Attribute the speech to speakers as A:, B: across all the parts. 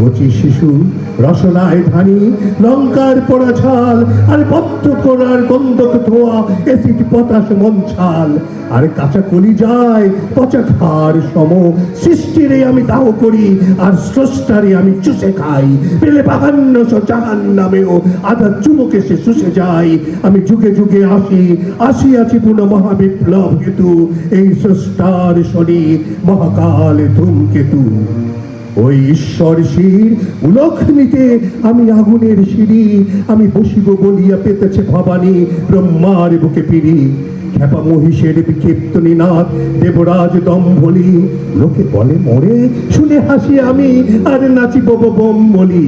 A: কচি শিশু রসনায় ধানি, লঙ্কার পোড়া ঝাল, আর বদ্ধ করার গন্ধক ধোয়া এসিড পটাশ মঞ্ছাল, আর কাঁচা কলি যায় পচা খার সম। সৃষ্টিরে আমি দাহ করি, আর স্রষ্টারে আমি চুষে খাই। পেলে 5200 জাহান নামেও আধা চুমুকে সে শুষে যায়। আমি যুগে যুগে আসিয়াছি পুনঃ মহাবিপ্লব হেতু, এই স্রষ্টার শনি মহাকাল ধূমকেতু। ওই ঈশ্বর শির উলখ নিতে আমি আগুনের সিঁড়ি, আমি বসিব বলিয়া পেতেছে ভবানী ব্রহ্মার বুকে পিড়ি। খেপা মহিষের বিক্ষিপ্ত নিনাদ দেবরাজ দম্ভলি, লোকে বলে মরে শুনে হাসি আমি, আর নাচিব বম বলি।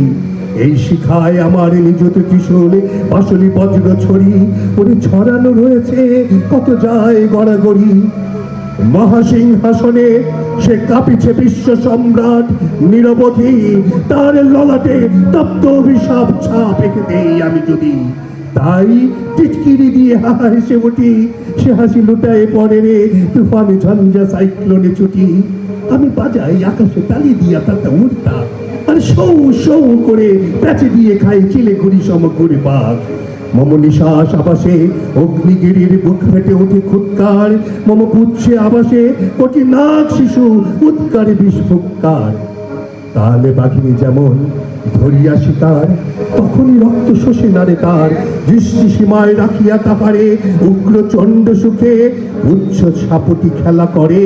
A: এই শিখায় আমার নিযুত ত্রিশূল পাশলি বজ্র ছড়ি, ওরে ছড়ানো রয়েছে কত যায় গড়াগড়ি। মহাসিংহাসনে সে কাঁপিছে বিশ্ব সম্রাট নিরবধি, তার ললাটে তপ্ত অভিশাপ ছাপ এঁকে দেই আমি যদি। তাই টিটকিরি দিয়ে হেসে উঠি, সে হাসি লুটায় পড়ে রে তুফানে ঝঞ্ঝা সাইক্লোনে ছুটি। আমি বাজাই আকাশে তালি দিয়া তাতে উড়তা, আর সৌ সৌ করে প্যাচে দিয়ে খাই চিলে ঘুরি সমঘুরে বাঘ। মম নিশ্বাস আবাসে অগ্নিগিরির বুক ফেটে ওঠে খুৎকার, মম পুচ্ছে আবাসে কোটি নাগ শিশু উৎকারে বিস্ফুৎকার। তাহলে বাঘিনী যেমন ধরিয়া শিকার, তখনই রক্ত শোষে নারে তার। দৃষ্টি সীমায় রাখিয়া তাহারে উগ্র চণ্ড সুখে উচ্চ সাপটি খেলা করে,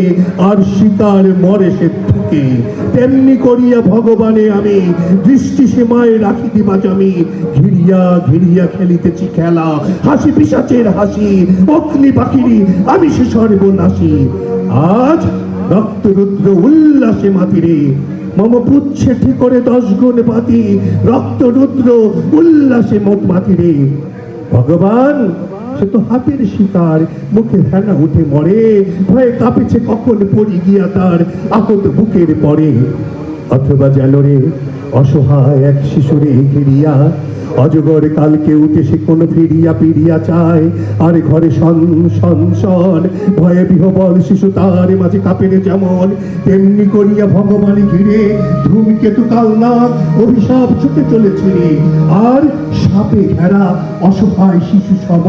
A: আর শিকার মরে সে থুকে। তেমনি করিয়া ভগবানে আমি দৃষ্টি সীমায় রাখি দিবা আমি, ঘিরিয়া ঘিরিয়া খেলিতেছি খেলা। হাসি পিশাচের হাসি, অগ্নি পাখিরি আমি সে সর্বনাশী। আজ রক্ত রুদ্র উল্লাসে মাতিরে, মম পুচ্ছে ঠিক করে 10 গুণ বাতি। রক্ত রুদ্র উল্লাসে মত মাতিরে। ভগবান সে তো হাতের শিকার, মুখে ফেনা উঠে মরে। ভয়ে কাঁপেছে কখন পড়ি গিয়া তার আহত বুকের পরে। অথবা যেন রে অসহায় এক শিশুরে ঘিরিয়া, অজগর কালকে উঠে সে কোন ফিরিয়া পিড়িয়া চায়। আর ঘরে সন সন সন ভয়ে বিহবল শিশু তার মাঝে কাঁপেরে যেমন, তেমনি করিয়া ভগবান ঘিরে ধূমকেতু কালনাগ অভিশাপ ছুটে চলেছে। আর সাপে ঘেরা অসহায় শিশু সম,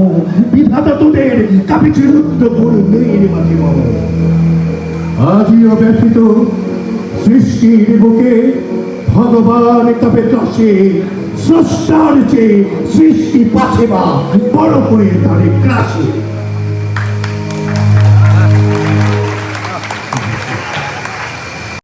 A: বিধাতা তোদের কাঁপিছে রুদ্রপুর মেয়ের মাঝে মম। আজিও ব্যথিত সৃষ্টির বুকে ভগবান কাপে চষে, স্রষ্টার চেয়ে সৃষ্টি পাছে বা বড় করে তারে গ্রাসে।